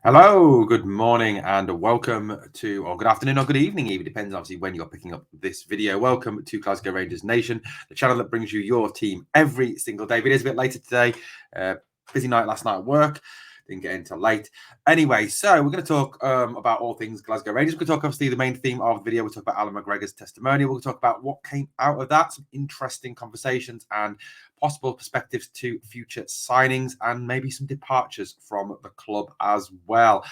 Hello, good morning, and welcome to, or good afternoon, or good evening, even depends obviously when you're picking up this video. Welcome to Glasgow Rangers Nation, the channel that brings you your team every single day. It is a bit later today. Uh, Busy night last night at work. Didn't get in till late. Anyway, so we're going to talk about all things Glasgow Rangers. We're going to talk, obviously, the main theme of the video. We'll talk about Alan McGregor's testimonial. We'll talk about what came out of that, some interesting conversations and possible perspectives to future signings and maybe some departures from the club as well.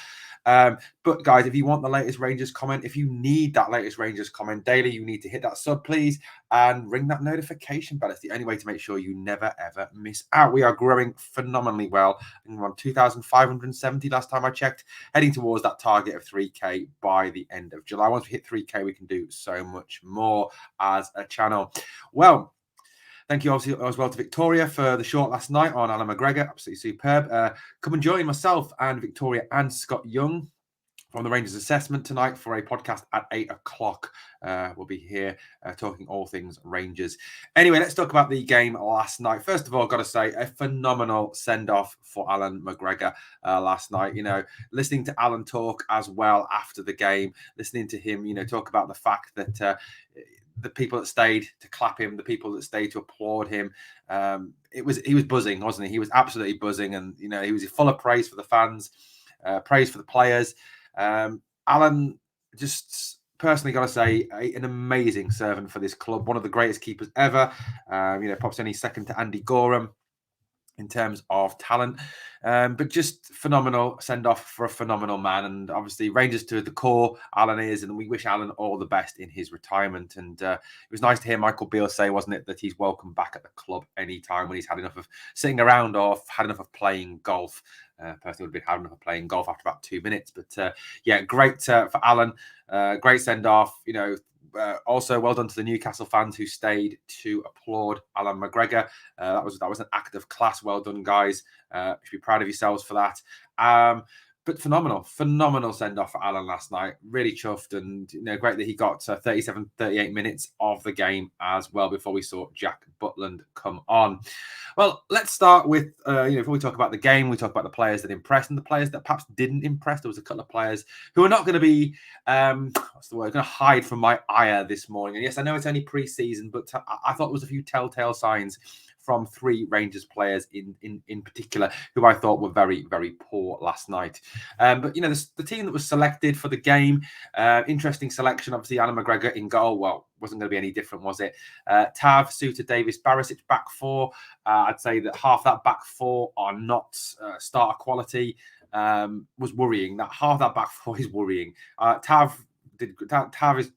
But guys, if you want the latest Rangers comment, if you need that latest Rangers comment daily, you need to hit that sub, please, and ring that notification bell. It's the only way to make sure you never, ever miss out. We are growing phenomenally well. We're on 2,570 last time I checked, heading towards that target of 3K by the end of July. Once we hit 3K, we can do so much more as a channel. Well, thank you obviously as well to Victoria for the short last night on Alan McGregor. Absolutely superb. Come and join myself and Victoria and Scott Young from the Rangers Assessment tonight for a podcast at 8 o'clock. We'll be here talking all things Rangers. Anyway, let's talk about the game last night. First of all, I've got to say, a phenomenal send-off for Alan McGregor last night. You know, listening to Alan talk as well after the game, listening to him, talk about the fact that the people that stayed to clap him, the people that stayed to applaud him, he was buzzing, wasn't he? He was absolutely buzzing, and he was full of praise for the fans, praise for the players. Alan, just personally got to say, an amazing servant for this club, one of the greatest keepers ever. Perhaps only second to Andy Gorham in terms of talent, but just phenomenal send-off for a phenomenal man. And obviously Rangers to the core, Alan is, and we wish Alan all the best in his retirement. And it was nice to hear Michael Beale say, wasn't it, that he's welcome back at the club anytime when he's had enough of sitting around or had enough of playing golf. Personally, would have been had enough of playing golf after about 2 minutes. But yeah, great for Alan. Great send-off. Also, well done to the Newcastle fans who stayed to applaud Alan McGregor. That was an act of class. Well done, guys. You should be proud of yourselves for that. But phenomenal send-off for Alan last night. Really chuffed, and great that he got 38 minutes of the game as well before we saw Jack Butland come on. Well, let's start with, before we talk about the game, we talk about the players that impressed and the players that perhaps didn't impress. There was a couple of players who are not going to be, going to hide from my ire this morning. And yes, I know it's only pre-season, but I thought there was a few telltale signs from three Rangers players in particular who I thought were very, very poor last night. But the team that was selected for the game, interesting selection. Obviously, Alan McGregor in goal. Well, wasn't going to be any different, was it? Tav, Suter, Davis, Barisic back four. I'd say that half that back four are not starter quality. Was worrying. That half that back four is worrying. Tav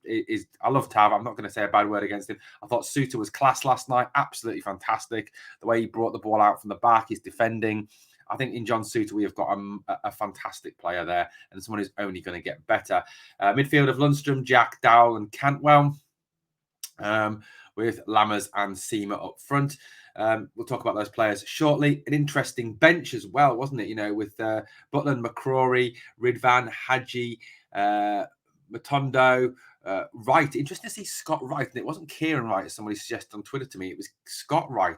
is I love Tav. I'm not going to say a bad word against him. I thought Suter was class last night. Absolutely fantastic. The way he brought the ball out from the back, his defending. I think in John Suter, we have got a fantastic player there and someone who's only going to get better. Midfield of Lundstrom, Jack, Dowell and Cantwell, with Lammers and Seamer up front. We'll talk about those players shortly. An interesting bench as well, wasn't it? With Butland, McCrory, Ridvan, Hadji, Matondo, Wright. Interesting to see Scott Wright. And it wasn't Kieran Wright, as somebody suggested on Twitter to me. It was Scott Wright.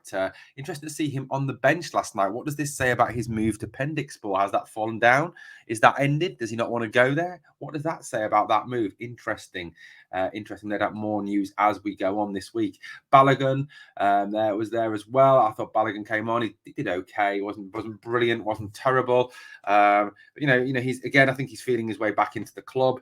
Interesting to see him on the bench last night. What does this say about his move to Pendixpor? Has that fallen down? Is that ended? Does he not want to go there? What does that say about that move? Interesting. No doubt more news as we go on this week. Balogun was there as well. I thought Balogun came on. He did okay. Wasn't brilliant. Wasn't terrible. But he's again. I think he's feeling his way back into the club.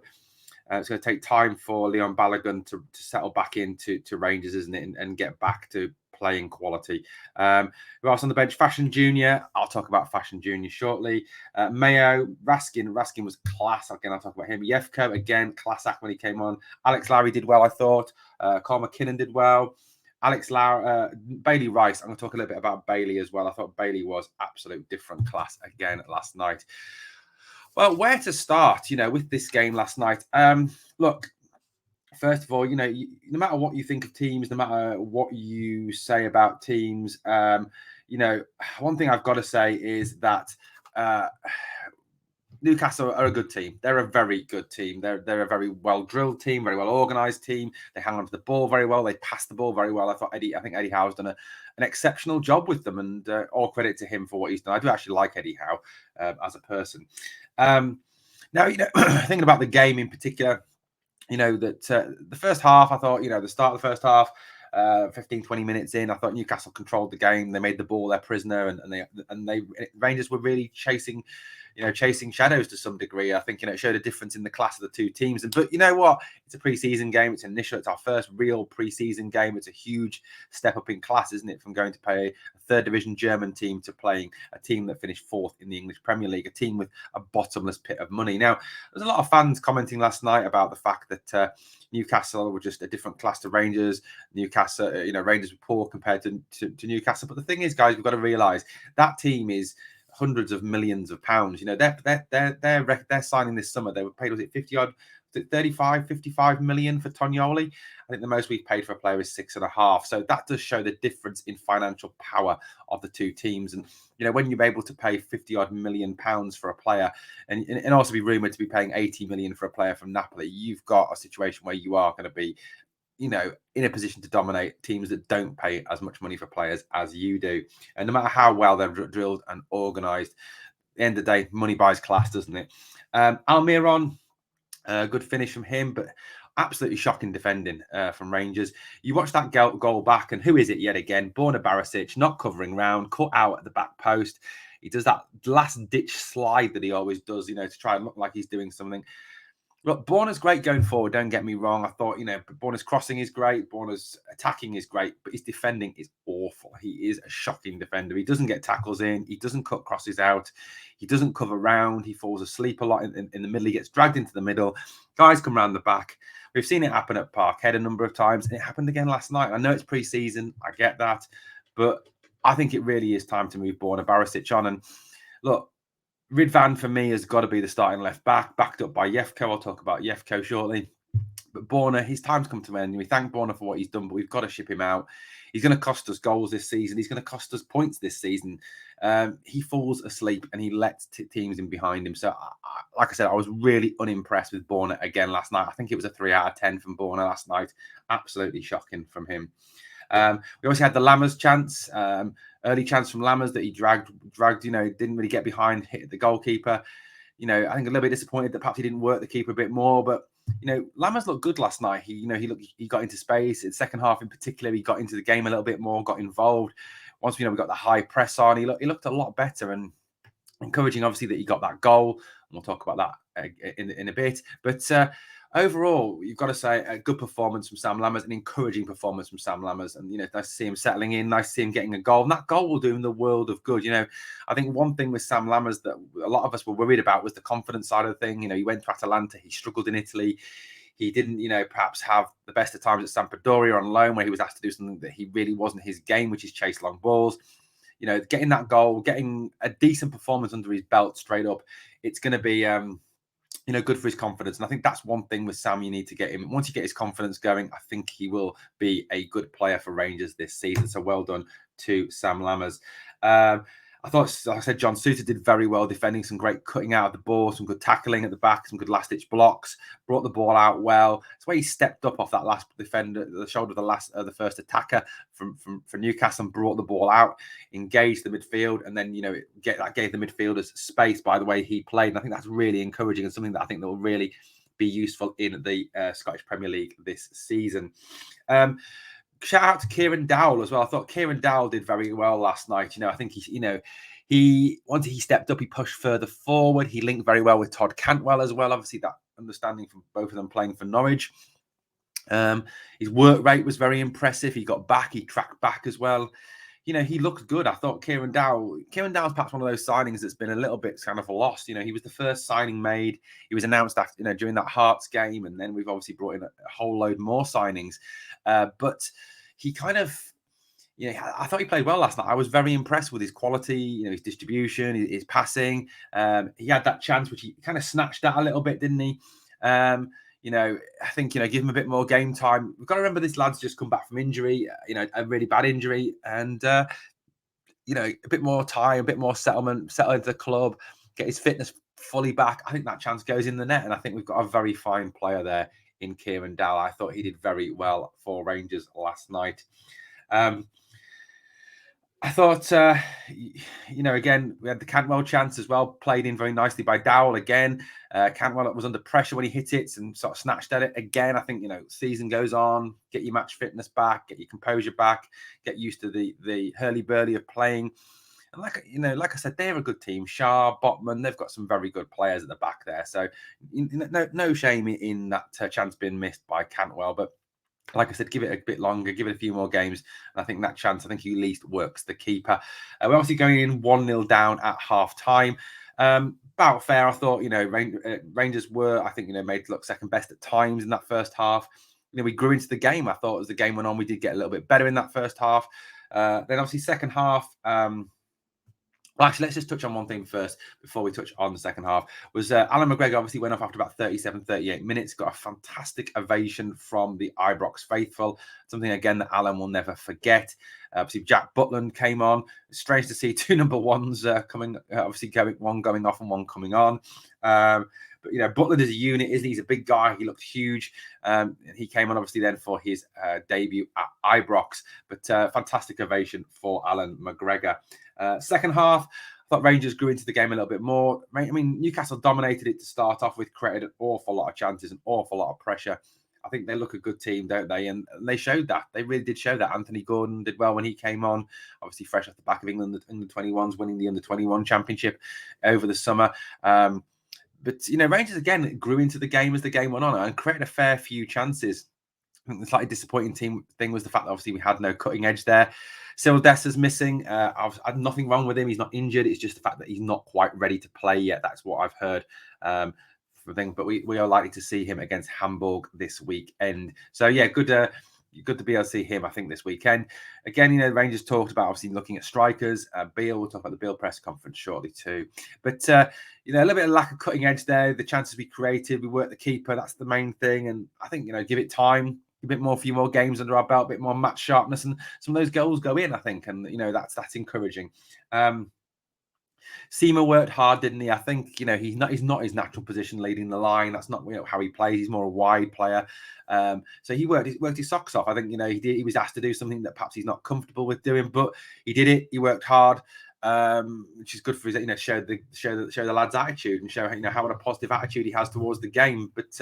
It's going to take time for Leon Balogun to settle back into Rangers, isn't it, and get back to playing quality. Who else on the bench? Fashion Junior. I'll talk about Fashion Junior shortly. Mayo, Raskin. Raskin was class. Again, I'll talk about him. Yefko, again, class act when he came on. Alex Lowry did well, I thought. Carl McKinnon did well. Bailey Rice. I'm going to talk a little bit about Bailey as well. I thought Bailey was absolute different class again last night. Well, where to start, with this game last night? Look, first of all, no matter what you think of teams, no matter what you say about teams, one thing I've got to say is that, Newcastle are a good team. They're a very good team. They're a very well drilled team, very well organised team. They hang on to the ball very well. They pass the ball very well. I think Eddie Howe's done an exceptional job with them, and all credit to him for what he's done. I do actually like Eddie Howe as a person. Now, thinking about the game in particular, that the first half, I thought, the start of the first half, 15, 20 minutes in, I thought Newcastle controlled the game. They made the ball their prisoner, and they Rangers were really chasing shadows to some degree. I think, it showed a difference in the class of the two teams. But you know what? It's a pre-season game. It's our first real pre-season game. It's a huge step up in class, isn't it? From going to play a third division German team to playing a team that finished fourth in the English Premier League, a team with a bottomless pit of money. Now, there's a lot of fans commenting last night about the fact that Newcastle were just a different class to Rangers. Newcastle, Rangers were poor compared to Newcastle. But the thing is, guys, we've got to realise that team is hundreds of millions of pounds. They're signing this summer. They were paid, was it 50 odd, 35, 55 million for Tonioli? I think the most we've paid for a player is 6.5. So that does show the difference in financial power of the two teams. And when you're able to pay 50 odd million pounds for a player, and also be rumoured to be paying 80 million for a player from Napoli, you've got a situation where you are going to be in a position to dominate teams that don't pay as much money for players as you do. And no matter how well they're drilled and organised, at the end of the day, money buys class, doesn't it? Almiron, good finish from him, but absolutely shocking defending from Rangers. You watch that goal back, and who is it yet again? Borna Barisic, not covering round, cut out at the back post. He does that last-ditch slide that he always does, to try and look like he's doing something. Look, Borna's great going forward, don't get me wrong. I thought, Borna's crossing is great, Borna's attacking is great, but his defending is awful. He is a shocking defender. He doesn't get tackles in, he doesn't cut crosses out, he doesn't cover round, he falls asleep a lot in the middle, he gets dragged into the middle, guys come around the back. We've seen it happen at Parkhead a number of times, and it happened again last night. I know it's pre-season, I get that, but I think it really is time to move Borna Barisic on. And look, Ridvan, for me, has got to be the starting left back, backed up by Yefko. I'll talk about Yefko shortly. But Borna, his time's come to an end. We thank Borna for what he's done, but we've got to ship him out. He's going to cost us goals this season. He's going to cost us points this season. He falls asleep and he lets teams in behind him. So, like I said, I was really unimpressed with Borna again last night. I think it was a 3 out of 10 from Borna last night. Absolutely shocking from him. We also had the Lammers chance. Early chance from Lammers that he dragged, didn't really get behind, hit the goalkeeper. I think a little bit disappointed that perhaps he didn't work the keeper a bit more, but Lammers looked good last night. He got into space. In the second half in particular, he got into the game a little bit more, got involved. Once we got the high press on, he looked a lot better, and encouraging obviously that he got that goal, and we'll talk about that in a bit. But overall, you've got to say a good performance from Sam Lammers, an encouraging performance from Sam Lammers. And, nice to see him settling in, nice to see him getting a goal. And that goal will do him the world of good. I think one thing with Sam Lammers that a lot of us were worried about was the confidence side of the thing. He went to Atalanta, he struggled in Italy. He didn't, perhaps have the best of times at Sampdoria on loan, where he was asked to do something that he really wasn't his game, which is chase long balls. Getting that goal, getting a decent performance under his belt straight up, it's going to be... good for his confidence. And I think that's one thing with Sam you need to get him. Once you get his confidence going, I think he will be a good player for Rangers this season. So well done to Sam Lammers. I thought, like I said, John Souttar did very well defending, some great cutting out of the ball, some good tackling at the back, some good last-ditch blocks, brought the ball out well. It's where he stepped up off that last defender, the shoulder of the first attacker from Newcastle, and brought the ball out, engaged the midfield, and then, that gave the midfielders space by the way he played. And I think that's really encouraging and something that I think that will really be useful in the Scottish Premier League this season. Shout out to Kieran Dowell as well. I thought Kieran Dowell did very well last night. I think he once he stepped up, he pushed further forward. He linked very well with Todd Cantwell as well. Obviously, that understanding from both of them playing for Norwich. His work rate was very impressive. He got back, he tracked back as well. He looked good. I thought Kieran Dowell's perhaps one of those signings that's been a little bit kind of lost. He was the first signing made. He was announced after, during that Hearts game, and then we've obviously brought in a whole load more signings. But he kind of, I thought he played well last night. I was very impressed with his quality, his distribution, his passing. He had that chance, which he kind of snatched at a little bit, didn't he? I think, give him a bit more game time. We've got to remember this lad's just come back from injury, a really bad injury. And, a bit more time, a bit more settle into the club, get his fitness fully back, I think that chance goes in the net. And I think we've got a very fine player there in Kieran Dowell. I thought he did very well for Rangers last night. I thought, again, we had the Cantwell chance as well, played in very nicely by Dowell again. Cantwell was under pressure when he hit it and sort of snatched at it again. I think, season goes on, get your match fitness back, get your composure back, get used to the hurly-burly of playing. And like I said, they're a good team. Shah, Botman, they've got some very good players at the back there. So no shame in that chance being missed by Cantwell. But like I said, give it a bit longer, give it a few more games. And I think that chance, at least works the keeper. We're obviously going in 1-0 down at half time. About fair, I thought, Rangers were, made look second best at times in that first half. We grew into the game. I thought as the game went on, we did get a little bit better in that first half. Then obviously second half, well, actually, let's just touch on one thing first before we touch on the second half. Was Alan McGregor obviously went off after about 37, 38 minutes, got a fantastic ovation from the Ibrox faithful, something, again, that Alan will never forget. Obviously, Jack Butland came on. It's strange to see two number ones coming, obviously one going off and one coming on. But, Butland is a unit, isn't he? He's a big guy. He looked huge. He came on, obviously, then for his debut at Ibrox. But fantastic ovation for Alan McGregor. Second half, I thought Rangers grew into the game a little bit more. Newcastle dominated it to start off with, created an awful lot of chances, an awful lot of pressure. I think they look a good team, don't they? And they showed that. They really did show that. Anthony Gordon did well when he came on, obviously fresh off the back of England, the under-21s, winning the under-21 championship over the summer. But, Rangers, again, grew into the game as the game went on and created a fair few chances. I think the slightly disappointing thing was the fact that obviously we had no cutting edge there. Searle is missing. I've had nothing wrong with him. He's not injured. It's just the fact that he's not quite ready to play yet. That's what I've heard. But we are likely to see him against Hamburg this weekend. So yeah, good to be able to see him, I think, this weekend. Again, Rangers talked about obviously looking at strikers. Beale, we'll talk about the Beale press conference shortly too. But a little bit of lack of cutting edge there. The chances we created, we worked the keeper. That's the main thing. And I think give it time. A few more games under our belt, a bit more match sharpness, and some of those goals go in, I think, and that's encouraging. Seema worked hard, didn't he? I think he's not his natural position leading the line. That's not how he plays. He's more a wide player. So he worked his socks off. I think he was asked to do something that perhaps he's not comfortable with doing, but he did it. He worked hard. Which is good for his, show the lad's attitude and show how what a positive attitude he has towards the game. But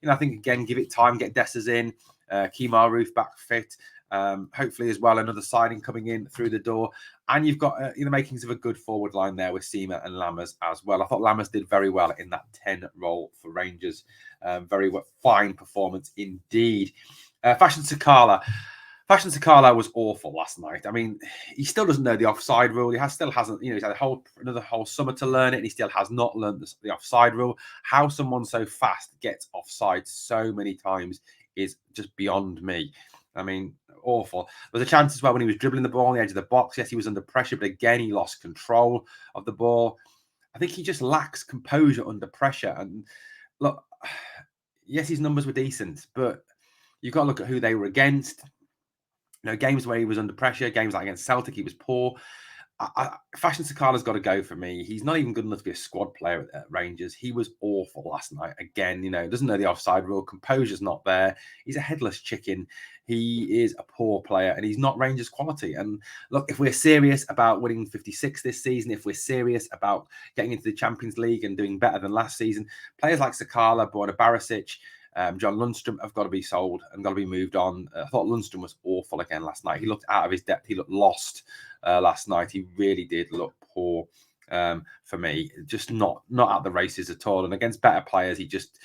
I think again, give it time, get Dessers in, Kemar Roof back fit. Hopefully as well, another signing coming in through the door, and you've got the makings of a good forward line there with Seema and Lammers as well. I thought Lammers did very well in that 10 role for Rangers. Very fine performance indeed. Fashion Sakala was awful last night. He still doesn't know the offside rule. Still hasn't. He's had another whole summer to learn it, and he still has not learned the offside rule. How someone so fast gets offside so many times is just beyond me. Awful. There was a chance as well when he was dribbling the ball on the edge of the box. Yes, he was under pressure, but again, he lost control of the ball. I think he just lacks composure under pressure. And look, yes, his numbers were decent, but you've got to look at who they were against. Games where he was under pressure, games like against Celtic, he was poor. Fashion Sakala's got to go for me. He's not even good enough to be a squad player at Rangers. He was awful last night. Again, doesn't know the offside rule. Composure's not there. He's a headless chicken. He is a poor player, and he's not Rangers quality. And look, if we're serious about winning 56 this season, if we're serious about getting into the Champions League and doing better than last season, players like Sakala, Borna Barisic, John Lundstrom have got to be sold and got to be moved on. I thought Lundstrom was awful again last night. He looked out of his depth. He looked lost last night. He really did look poor for me. Just not at the races at all. And against better players, he just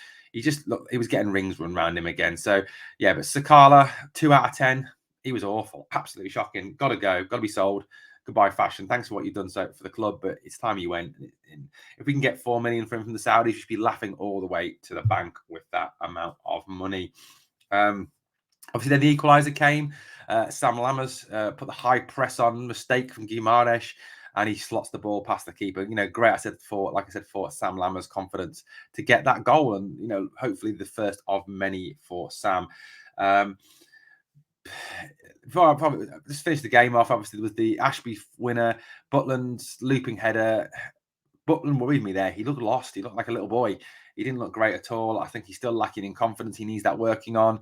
looked. He was getting rings run around him again. So yeah, but Sakala, 2 out of 10. He was awful. Absolutely shocking. Got to go. Got to be sold. Goodbye, Fashion. Thanks for what you've done for the club, but it's time you went. And if we can get 4 million for him from the Saudis, we should be laughing all the way to the bank with that amount of money. Obviously, then the equaliser came. Sam Lammers put the high press on, mistake from Guimaraes, and he slots the ball past the keeper. Great. Like I said, for Sam Lammers' confidence to get that goal, and hopefully the first of many for Sam. Before I probably just finish the game off, obviously there was the Ashby winner, Butland's looping header. Butland worried me there. He looked lost. He looked like a little boy. He didn't look great at all. I think he's still lacking in confidence. He needs that working on.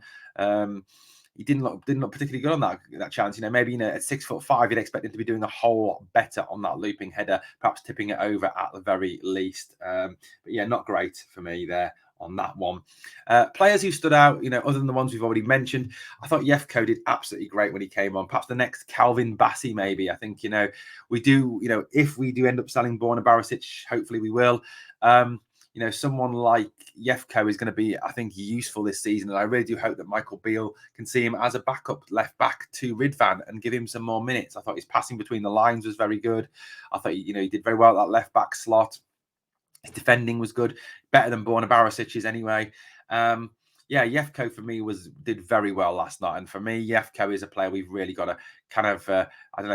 He didn't look particularly good on that chance. Maybe at 6'5", you'd expect him to be doing a whole lot better on that looping header, perhaps tipping it over at the very least. But yeah, not great for me there on that one. Players who stood out, other than the ones we've already mentioned, I thought Yefko did absolutely great when he came on. Perhaps the next Calvin Bassey, maybe. I think, we do, if we do end up selling Borna Barisic, hopefully we will. Someone like Yefko is going to be, I think, useful this season. And I really do hope that Michael Beale can see him as a backup left back to Ridvan and give him some more minutes. I thought his passing between the lines was very good. I thought, he did very well at that left back slot. His defending was good, better than Borna Barisic's anyway. Yeah, Yefko for me did very well last night. And for me, Yefko is a player we've really got to kind of,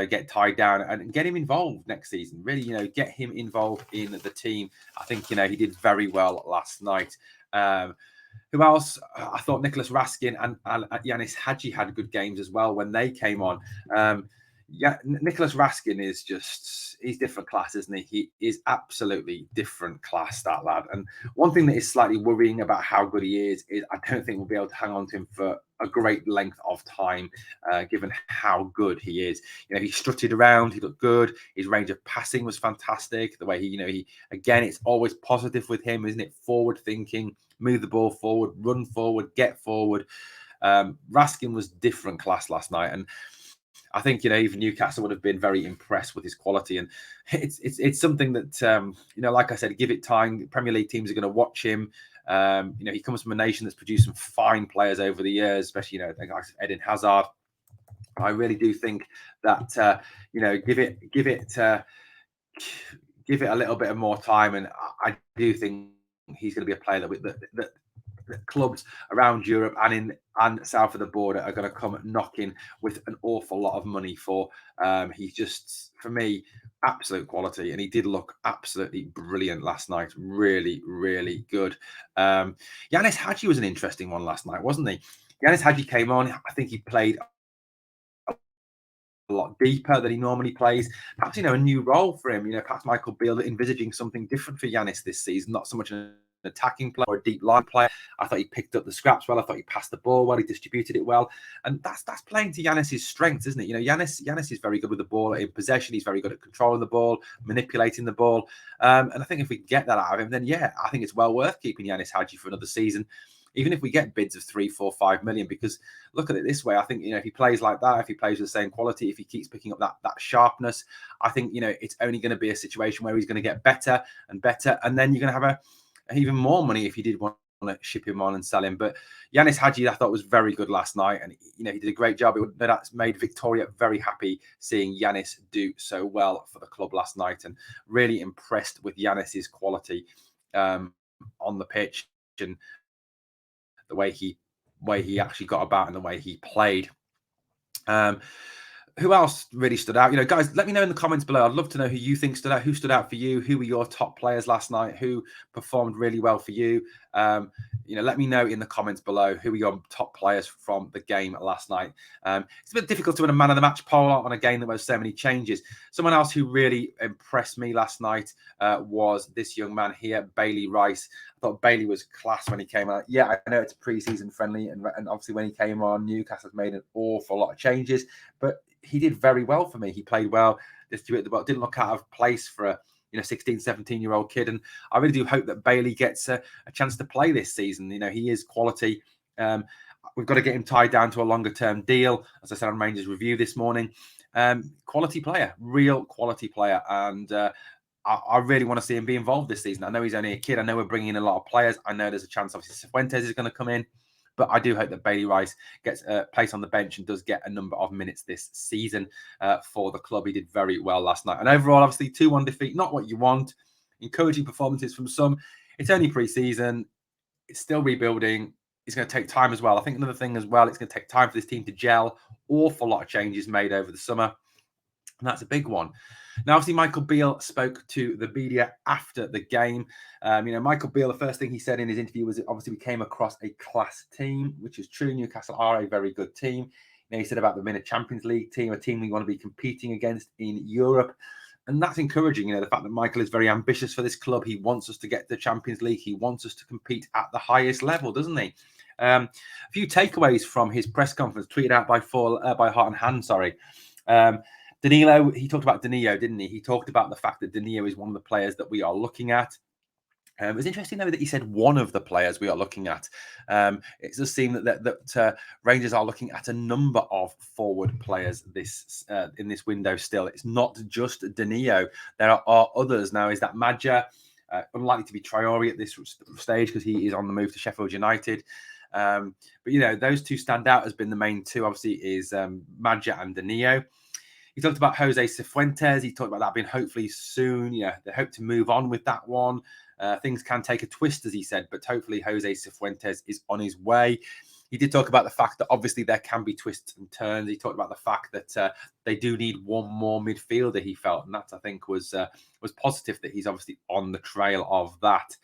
get tied down and get him involved next season. Really, get him involved in the team. I think, he did very well last night. Who else? I thought Nicholas Raskin and Yanis Hadji had good games as well when they came on. Yeah, Nicholas Raskin he's different class, isn't he? He is absolutely different class, that lad. And one thing that is slightly worrying about how good he is I don't think we'll be able to hang on to him for a great length of time, given how good he is. He strutted around, he looked good. His range of passing was fantastic. The way he again, it's always positive with him, isn't it? Forward thinking, move the ball forward, run forward, get forward. Raskin was different class last night, and I think even Newcastle would have been very impressed with his quality, and it's something that like I said, give it time. Premier League teams are going to watch him. He comes from a nation that's produced some fine players over the years, especially like Eden Hazard. I really do think that give it a little bit of more time, and I do think he's going to be a player that clubs around Europe and south of the border are going to come knocking with an awful lot of money for. He's just, for me, absolute quality, and he did look absolutely brilliant last night. Really, really good. Yanis Hadji was an interesting one last night, wasn't he? Yanis Hadji came on. I think he played a lot deeper than he normally plays. Perhaps, a new role for him. Perhaps Michael Beale envisaging something different for Yanis this season, not so much an attacking player or a deep line player. I thought he picked up the scraps well. I thought he passed the ball well. He distributed it well, and that's playing to Yanis's strengths, isn't it? Yanis is very good with the ball in possession. He's very good at controlling the ball, manipulating the ball, and I think if we get that out of him, then yeah, I think it's well worth keeping Yanis Hadji for another season. Even if we get bids of 3, 4, 5 million, because look at it this way, I think, if he plays like that, if he plays with the same quality, if he keeps picking up that sharpness, I think, it's only going to be a situation where he's going to get better and better. And then you're going to have even more money if you did want to ship him on and sell him. But Yanis Hadji, I thought, was very good last night. And, he did a great job. That's made Victoria very happy seeing Yanis do so well for the club last night, and really impressed with Yanis's quality on the pitch and the way he actually got about and the way he played. Who else really stood out? Guys, let me know in the comments below. I'd love to know who you think stood out. Who stood out for you? Who were your top players last night? Who performed really well for you? Let me know in the comments below who were your top players from the game last night. It's a bit difficult to win a man of the match poll on a game that was so many changes. Someone else who really impressed me last night was this young man here, Bailey Rice. I thought Bailey was class when he came out. Yeah, I know it's a pre-season friendly, and obviously when he came on, Newcastle has made an awful lot of changes, but he did very well for me. He played well, distributed the ball, didn't look out of place for a 16, 17-year-old kid. And I really do hope that Bailey gets a chance to play this season. He is quality. We've got to get him tied down to a longer-term deal, as I said on Rangers Review this morning. Quality player, real quality player. And I really want to see him be involved this season. I know he's only a kid. I know we're bringing in a lot of players. I know there's a chance, obviously, Cifuentes is going to come in. But I do hope that Bailey Rice gets a place on the bench and does get a number of minutes this season for the club. He did very well last night. And overall, obviously, 2-1 defeat, not what you want. Encouraging performances from some. It's only pre-season. It's still rebuilding. It's going to take time as well. I think another thing as well, it's going to take time for this team to gel. Awful lot of changes made over the summer. And that's a big one. Now, obviously, Michael Beale spoke to the media after the game. Michael Beale, the first thing he said in his interview was that obviously we came across a class team, which is true. Newcastle are a very good team. He said about them being a Champions League team, a team we want to be competing against in Europe. And that's encouraging, the fact that Michael is very ambitious for this club. He wants us to get to the Champions League. He wants us to compete at the highest level, doesn't he? A few takeaways from his press conference tweeted out by Heart and Hand, Danilo, he talked about Danilo, didn't he? He talked about the fact that Danilo is one of the players that we are looking at. It was interesting, though, that he said one of the players we are looking at. It does seem that Rangers are looking at a number of forward players in this window still. It's not just Danilo. There are others. Now, is that Madja? Unlikely to be Traore at this stage because he is on the move to Sheffield United. But, those two stand out as being the main two, obviously, is Madja and Danilo. He talked about Jose Cifuentes. He talked about that being hopefully soon. They hope to move on with that one. Things can take a twist, as he said, but hopefully Jose Cifuentes is on his way. He did talk about the fact that obviously there can be twists and turns. He talked about the fact that they do need one more midfielder, he felt, and that, I think, was positive that he's obviously on the trail of that.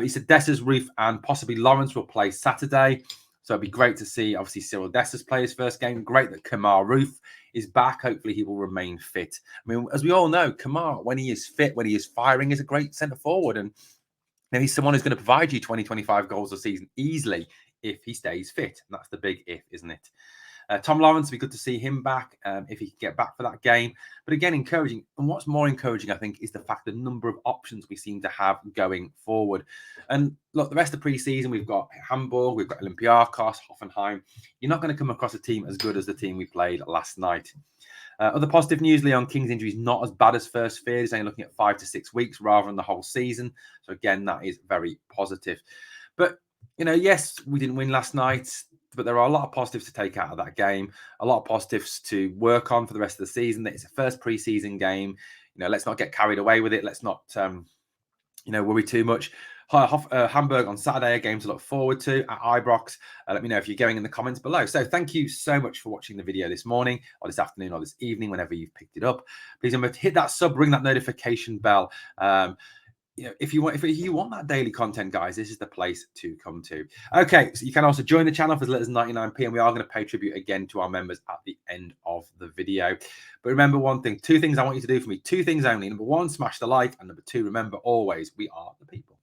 He said Dessa's, Roof and possibly Lawrence will play Saturday. So it'd be great to see, obviously, Searle Dessa's play his first game. Great that Kamar Roof is back. Hopefully he will remain fit. I mean, as we all know, Kamar, when he is fit, when he is firing, is a great centre forward. And he's someone who's going to provide you 20, 25 goals a season easily if he stays fit. And that's the big if, isn't it? Tom Lawrence, it'd be good to see him back if he can get back for that game. But again, encouraging. And what's more encouraging, I think, is the fact the number of options we seem to have going forward. And look, the rest of pre-season, we've got Hamburg, we've got Olympiacos, Hoffenheim. You're not going to come across a team as good as the team we played last night. Other positive news, Leon King's injury is not as bad as first feared. He's only looking at 5 to 6 weeks rather than the whole season. So again, that is very positive. But, yes, we didn't win last night, but there are a lot of positives to take out of that game, a lot of positives to work on for the rest of the season. It's a first pre-season game. Let's not get carried away with it. Let's not, worry too much. Hamburg on Saturday, a game to look forward to at Ibrox. Let me know if you're going in the comments below. So thank you so much for watching the video this morning or this afternoon or this evening, whenever you've picked it up. Please remember to hit that sub, ring that notification bell. If you want that daily content, guys, this is the place to come to. Okay, so you can also join the channel for as little as 99p, and we are going to pay tribute again to our members at the end of the video. But remember one thing, 2 things I want you to do for me, 2 things only. Number 1, smash the like, and number 2, remember always, we are the people.